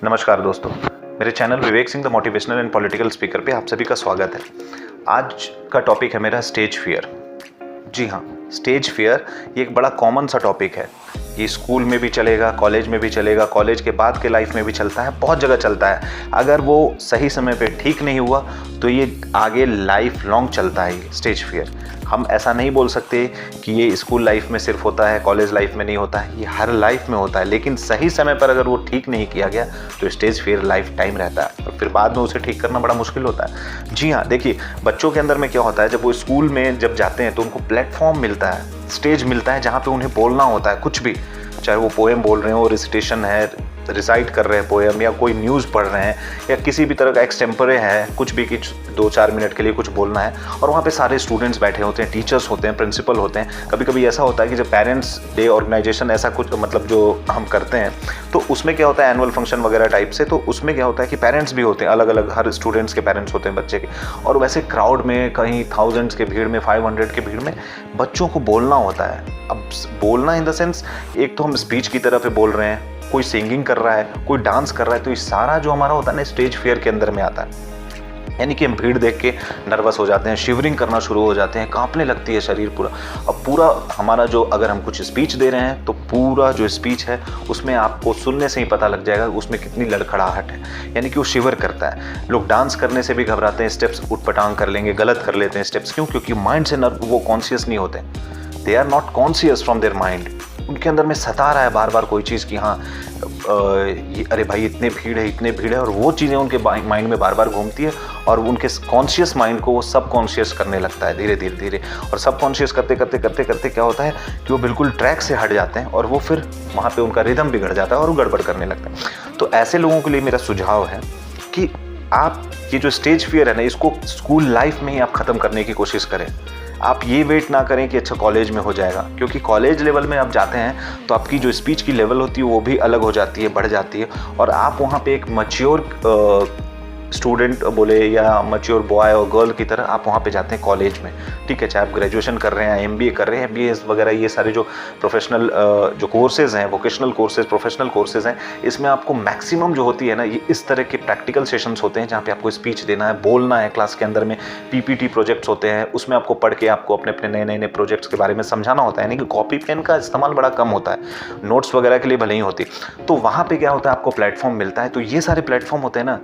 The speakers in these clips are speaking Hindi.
नमस्कार दोस्तों, मेरे channel Vivek Singh the motivational and political speaker पे आप सभी का स्वागत है। आज का टॉपिक है मेरा स्टेज फियर। जी हाँ, स्टेज फियर ये एक बड़ा कॉमन सा टॉपिक है। ये स्कूल में भी चलेगा, कॉलेज में भी चलेगा, कॉलेज के बाद के लाइफ में भी चलता है, बहुत जगह चलता है। अगर वो सही समय पे ठीक नहीं हुआ तो ये आगे लाइफ लॉन्ग चलता है ये स्टेज फियर। हम ऐसा नहीं बोल सकते कि ये स्कूल लाइफ में सिर्फ होता है, कॉलेज लाइफ में नहीं होता है, ये हर लाइफ में होता है। लेकिन सही समय पर अगर वो ठीक नहीं किया गया तो स्टेज फियर लाइफ टाइम रहता है और फिर बाद में उसे ठीक करना बड़ा मुश्किल होता है। जी हाँ, देखिए बच्चों के अंदर में क्या होता है, जब वो स्कूल में जब जाते हैं तो उनको प्लेटफॉर्म मिलता है, स्टेज मिलता है जहाँ पे उन्हें बोलना होता है कुछ भी, चाहे वो पोएम बोल रहे हो, रिसिटेशन है, रिसाइट कर रहे हैं पोएम, या कोई न्यूज़ पढ़ रहे हैं, या किसी भी तरह का एक्सटेम्परे है, कुछ भी कि 2-4 मिनट के लिए कुछ बोलना है। और वहाँ पे सारे स्टूडेंट्स बैठे होते हैं, टीचर्स होते हैं, प्रिंसिपल होते हैं। कभी कभी ऐसा होता है कि जब पेरेंट्स डे ऑर्गेनाइजेशन ऐसा कुछ मतलब जो हम करते हैं तो उसमें क्या होता है, एनुअल फंक्शन वगैरह टाइप से, तो उसमें क्या होता है कि पेरेंट्स भी होते हैं, अलग अलग हर स्टूडेंट्स के पेरेंट्स होते हैं बच्चे के। और वैसे क्राउड में कहीं थाउजेंड्स के भीड़ में, 500 के भीड़ में बच्चों को बोलना होता है। अब बोलना इन द सेंस, एक तो हम स्पीच की तरफ बोल रहे हैं, कोई सिंगिंग कर रहा है, कोई डांस कर रहा है, तो ये सारा जो हमारा होता है ना स्टेज फियर के अंदर में आता है। यानी कि हम भीड़ देख के नर्वस हो जाते हैं, शिवरिंग करना शुरू हो जाते हैं, कांपने लगती है शरीर पूरा। अब पूरा हमारा जो, अगर हम कुछ स्पीच दे रहे हैं तो पूरा जो स्पीच है उसमें आपको सुनने से ही पता लग जाएगा उसमें कितनी लड़खड़ाहट है, यानी कि वो शिवर करता है। लोग डांस करने से भी घबराते हैं, स्टेप्स उठपटांग कर लेंगे, गलत कर लेते हैं स्टेप्स। क्यों? क्योंकि माइंड से वो कॉन्शियस नहीं होते, they are not conscious from their mind. उनके अंदर में सता रहा है बार बार कोई चीज़ कि हाँ अरे भाई इतने भीड़ है, इतने भीड़ है, और वो चीज़ें उनके माइंड में बार बार घूमती है और उनके कॉन्शियस माइंड को वो सब कॉन्शियस करने लगता है धीरे धीरे धीरे। और सब कॉन्शियस करते करते करते करते क्या होता है कि वो बिल्कुल ट्रैक से हट जाते हैं और वो फिर वहाँ पे उनका रिदम बिगड़ जाता है और वो गड़बड़ करने लगता है। तो ऐसे लोगों के लिए मेरा सुझाव है कि आप ये जो स्टेज फियर है ना, इसको स्कूल लाइफ में ही आप ख़त्म करने की कोशिश करें। आप ये वेट ना करें कि अच्छा कॉलेज में हो जाएगा, क्योंकि कॉलेज लेवल में आप जाते हैं तो आपकी जो स्पीच की लेवल होती है वो भी अलग हो जाती है, बढ़ जाती है, और आप वहाँ पे एक मैच्योर स्टूडेंट बोले या मैच्योर बॉय और गर्ल की तरह आप वहाँ पे जाते हैं कॉलेज में। ठीक है, चाहे आप ग्रेजुएशन कर रहे हैं, एमबीए कर रहे हैं, एमबीए वगैरह, ये सारे जो प्रोफेशनल जो कोर्सेज हैं, वोकेशनल कोर्सेज, प्रोफेशनल कोर्सेज हैं, इसमें आपको मैक्सिमम जो होती है ना, ये इस तरह के प्रैक्टिकल सेशंस होते हैं जहाँ पे आपको स्पीच देना है, बोलना है क्लास के अंदर में। पीपीटी प्रोजेक्ट्स होते हैं, उसमें आपको पढ़ के आपको अपने अपने नए नए प्रोजेक्ट्स के बारे में समझाना होता है, यानी कि कॉपी पेन का इस्तेमाल बड़ा कम होता है, नोट्स वगैरह के लिए भले ही होती। तो वहाँ पे क्या होता है, आपको प्लेटफॉर्म मिलता है। तो ये सारे प्लेटफॉर्म होते हैं ना,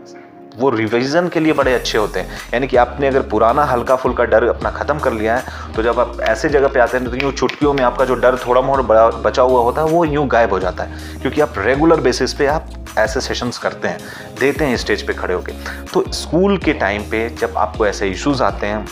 वो रिवीजन के लिए बड़े अच्छे होते हैं। यानी कि आपने अगर पुराना हल्का फुल्का डर अपना ख़त्म कर लिया है तो जब आप ऐसे जगह पे आते हैं तो यूँ चुटकियों में आपका जो डर थोड़ा मोड़ा बचा हुआ होता है वो यूँ गायब हो जाता है, क्योंकि आप रेगुलर बेसिस पे आप ऐसे सेशंस करते हैं, देते हैं स्टेज पे खड़े होके। तो स्कूल के टाइम पे जब आपको ऐसे इश्यूज आते हैं,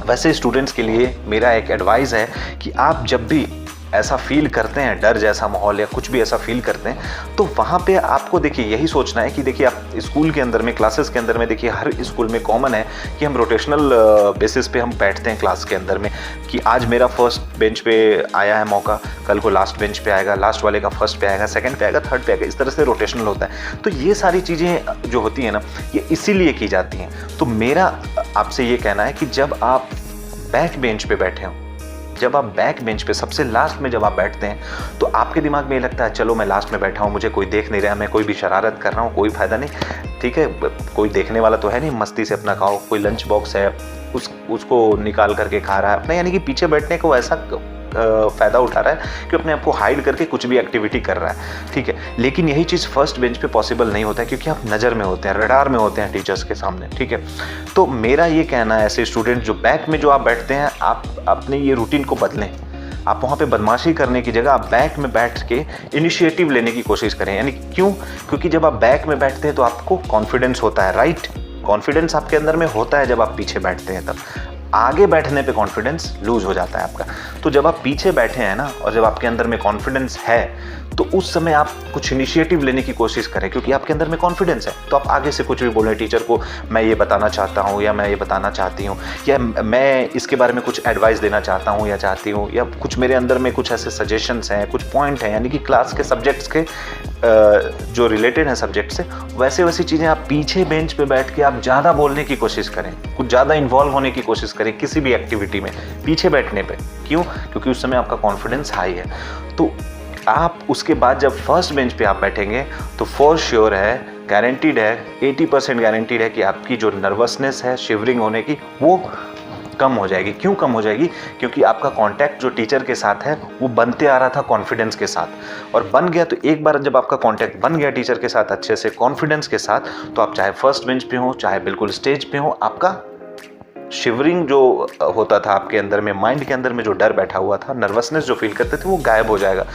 वैसे स्टूडेंट्स के लिए मेरा एक एडवाइस है कि आप जब भी ऐसा फील करते हैं, डर जैसा माहौल या कुछ भी ऐसा फील करते हैं, तो वहाँ पे आपको देखिए यही सोचना है कि देखिए आप स्कूल के अंदर में, क्लासेस के अंदर में, देखिए हर स्कूल में कॉमन है कि हम रोटेशनल बेसिस पे हम बैठते हैं क्लास के अंदर में, कि आज मेरा फर्स्ट बेंच पे आया है मौका, कल को लास्ट बेंच पे आएगा, लास्ट वाले का फर्स्ट पे आएगा, सेकंड पे आएगा, थर्ड पे आएगा, इस तरह से रोटेशनल होता है। तो ये सारी चीज़ें जो होती हैं ना, ये इसीलिए की जाती हैं। तो मेरा आपसे ये कहना है कि जब आप बैक बेंच पे बैठे हों, जब आप बैक बेंच पे सबसे लास्ट में जब आप बैठते हैं, तो आपके दिमाग में ये लगता है चलो मैं लास्ट में बैठा हूँ, मुझे कोई देख नहीं रहा, मैं कोई भी शरारत कर रहा हूँ, कोई फ़ायदा नहीं, ठीक है, कोई देखने वाला तो है नहीं, मस्ती से अपना खाओ, कोई लंच बॉक्स है उसको निकाल करके खा रहा है अपना, यानी कि पीछे बैठने को ऐसा फ़ायदा उठा रहा है कि अपने आप को हाइड करके कुछ भी एक्टिविटी कर रहा है। ठीक है, लेकिन यही चीज़ फर्स्ट बेंच पे पॉसिबल नहीं होता है, क्योंकि आप नज़र में होते हैं, रडार में होते हैं टीचर्स के सामने। ठीक है, तो मेरा ये कहना है ऐसे स्टूडेंट जो बैक में जो आप बैठते हैं, आप अपने ये रूटीन को बदलें। आप वहाँ पे बदमाशी करने की जगह आप बैक में बैठ के इनिशिएटिव लेने की कोशिश करें। यानी क्यों? क्योंकि जब आप बैक में बैठते हैं तो आपको कॉन्फिडेंस होता है, राइट? कॉन्फिडेंस आपके अंदर में होता है जब आप पीछे बैठते हैं, तब आगे बैठने पे कॉन्फिडेंस लूज हो जाता है आपका। तो जब आप पीछे बैठे हैं ना, और जब आपके अंदर में कॉन्फिडेंस है, तो उस समय आप कुछ इनिशिएटिव लेने की कोशिश करें, क्योंकि आपके अंदर में कॉन्फिडेंस है। तो आप आगे से कुछ भी बोलें टीचर को, मैं ये बताना चाहता हूँ, या मैं ये बताना चाहती हूँ, या मैं इसके बारे में कुछ एडवाइस देना चाहता हूँ या चाहती हूँ, या कुछ मेरे अंदर में कुछ ऐसे सजेशंस हैं, कुछ पॉइंट हैं, यानी कि क्लास के सब्जेक्ट्स के जो रिलेटेड हैं सब्जेक्ट से, वैसे वैसी चीज़ें आप पीछे बेंच पे बैठ के आप ज़्यादा बोलने की कोशिश करें, कुछ ज़्यादा इन्वॉल्व होने की कोशिश करें किसी भी एक्टिविटी में पीछे बैठने पे। क्यों? क्योंकि उस समय आपका कॉन्फिडेंस हाई है। तो आप उसके बाद जब फर्स्ट बेंच पे आप बैठेंगे तो फॉर श्योर है, गारंटीड है, 80% गारंटीड है कि आपकी जो नर्वसनेस है, शिवरिंग होने की, वो कम हो जाएगी। क्यों कम हो जाएगी? क्योंकि आपका कांटेक्ट जो टीचर के साथ है वो बनते आ रहा था कॉन्फिडेंस के साथ, और बन गया। तो एक बार जब आपका कांटेक्ट बन गया टीचर के साथ अच्छे से, कॉन्फिडेंस के साथ, तो आप चाहे फर्स्ट बेंच पे हो, चाहे बिल्कुल स्टेज पे हो, आपका शिवरिंग जो होता था आपके अंदर में, माइंड के अंदर में जो डर बैठा हुआ था, नर्वसनेस जो फील करते थे, वो गायब हो जाएगा।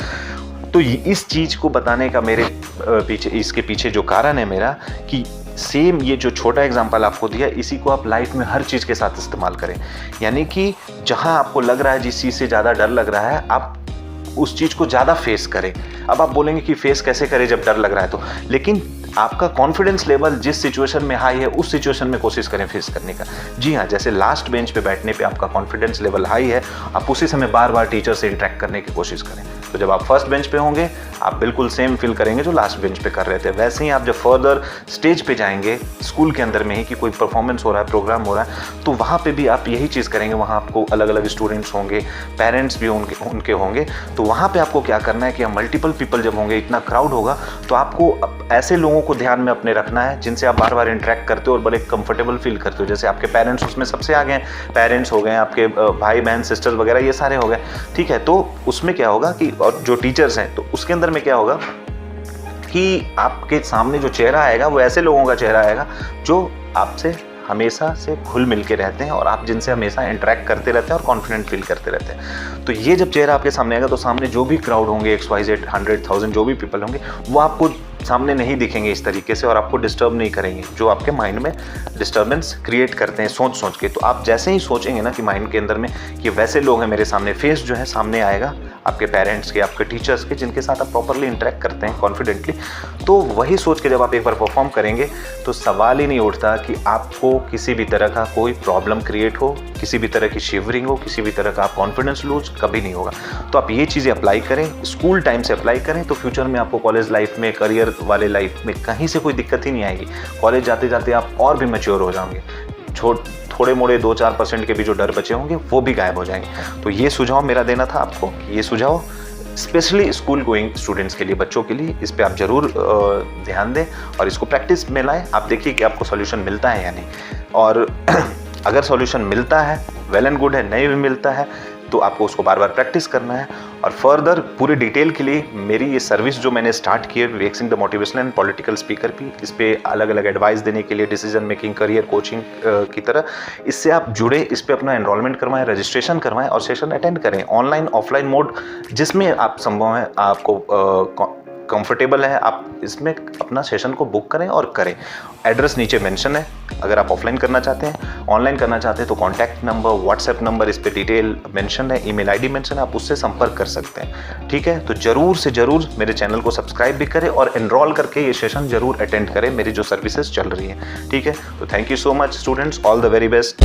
तो इस चीज़ को बताने का मेरे पीछे, इसके पीछे जो कारण है मेरा, कि सेम ये जो छोटा एग्जांपल आपको दिया, इसी को आप लाइफ में हर चीज़ के साथ इस्तेमाल करें। यानी कि जहां आपको लग रहा है, जिस चीज़ से ज़्यादा डर लग रहा है, आप उस चीज़ को ज़्यादा फेस करें। अब आप बोलेंगे कि फेस कैसे करें जब डर लग रहा है, तो लेकिन आपका कॉन्फिडेंस लेवल जिस सिचुएशन में हाई है, उस सिचुएशन में कोशिश करें फेस करने का। जी हाँ, जैसे लास्ट बेंच पे बैठने पे आपका कॉन्फिडेंस लेवल हाई है, आप उसी समय बार बार टीचर से इंटरेक्ट करने की कोशिश करें। तो जब आप फर्स्ट बेंच पे होंगे, आप बिल्कुल सेम फील करेंगे जो लास्ट बेंच पे कर रहे थे। वैसे ही आप जब फर्दर स्टेज पे जाएंगे, स्कूल के अंदर में ही, कि कोई परफॉर्मेंस हो रहा है, प्रोग्राम हो रहा है, तो वहाँ पे भी आप यही चीज़ करेंगे। वहाँ आपको अलग अलग स्टूडेंट्स होंगे, पेरेंट्स भी उनके होंगे। तो वहाँ पे आपको क्या करना है कि मल्टीपल पीपल जब होंगे, इतना क्राउड होगा, तो आपको ऐसे लोगों को ध्यान में अपने रखना है जिनसे आप बार बार इंटरेक्ट करते हो और बड़े कंफर्टेबल फील करते हो। जैसे आपके पेरेंट्स उसमें सबसे आगे हैं, पेरेंट्स हो गए, आपके भाई बहन सिस्टर्स वगैरह, ये सारे हो गए, ठीक है। तो उसमें क्या होगा कि, और जो टीचर्स हैं, तो उसके अंदर में क्या होगा कि आपके सामने जो चेहरा आएगा वो ऐसे लोगों का चेहरा आएगा जो आपसे हमेशा से घुल मिल के रहते हैं और आप जिनसे हमेशा इंटरेक्ट करते रहते हैं और कॉन्फिडेंट फील करते रहते हैं। तो ये जब चेहरा आपके सामने आएगा, तो सामने जो भी क्राउड होंगे, XYZ 100,000 जो भी पीपल होंगे, वो आपको सामने नहीं दिखेंगे इस तरीके से और आपको डिस्टर्ब नहीं करेंगे, जो आपके माइंड में डिस्टर्बेंस क्रिएट करते हैं सोच सोच के। तो आप जैसे ही सोचेंगे ना कि माइंड के अंदर में कि वैसे लोग हैं मेरे सामने, फेस जो है सामने आएगा आपके पेरेंट्स के, आपके टीचर्स के, जिनके साथ आप प्रॉपरली इंटरेक्ट करते हैं कॉन्फिडेंटली। तो वही सोच के जब आप एक बार परफॉर्म करेंगे, तो सवाल ही नहीं उठता कि आपको किसी भी तरह का कोई प्रॉब्लम क्रिएट हो, किसी भी तरह की शिवरिंग हो, किसी भी तरह का कॉन्फिडेंस लूज कभी नहीं होगा। तो आप ये चीज़ें अप्लाई करें, स्कूल टाइम से अप्लाई करें, तो फ्यूचर में आपको कॉलेज लाइफ में, करियर वाले लाइफ में कहीं से कोई दिक्कत ही नहीं आएगी। कॉलेज जाते जाते आप और भी मैच्योर हो जाओगे, थोड़े मोड़े 2-4% के भी जो डर बचे होंगे वो भी गायब हो जाएंगे। तो ये सुझाव मेरा देना था आपको, ये सुझाव स्पेशली स्कूल गोइंग स्टूडेंट्स के लिए, बच्चों के लिए, इस पे आप जरूर ध्यान दें और इसको प्रैक्टिस में लाएं। आप देखिए कि आपको सॉल्यूशन मिलता है या नहीं, और अगर सॉल्यूशन मिलता है वेल एंड गुड है, नहीं भी मिलता है तो आपको उसको बार बार प्रैक्टिस करना है। और फर्दर पूरे डिटेल के लिए मेरी ये सर्विस जो मैंने स्टार्ट की है, Vivek the motivational and political speaker की, इस पे अलग अलग एडवाइस देने के लिए, डिसीजन मेकिंग, करियर कोचिंग की तरह, इससे आप जुड़े, इस पे अपना एनरोलमेंट करवाएं, रजिस्ट्रेशन करवाएं और सेशन अटेंड करें, ऑनलाइन ऑफलाइन मोड जिसमें आप संभव है, आपको कंफर्टेबल है, आप इसमें अपना सेशन को बुक करें और करें। एड्रेस नीचे मेंशन है, अगर आप ऑफलाइन करना चाहते हैं, ऑनलाइन करना चाहते हैं तो कॉन्टैक्ट नंबर, व्हाट्सएप नंबर, इस पे डिटेल मेंशन है, ईमेल आईडी मेंशन है, आप उससे संपर्क कर सकते हैं, ठीक है। तो जरूर से जरूर मेरे चैनल को सब्सक्राइब भी करें और एनरोल करके ये सेशन जरूर अटेंड करें, मेरी जो सर्विसेज चल रही है, ठीक है। तो thank you so much students, all the very best.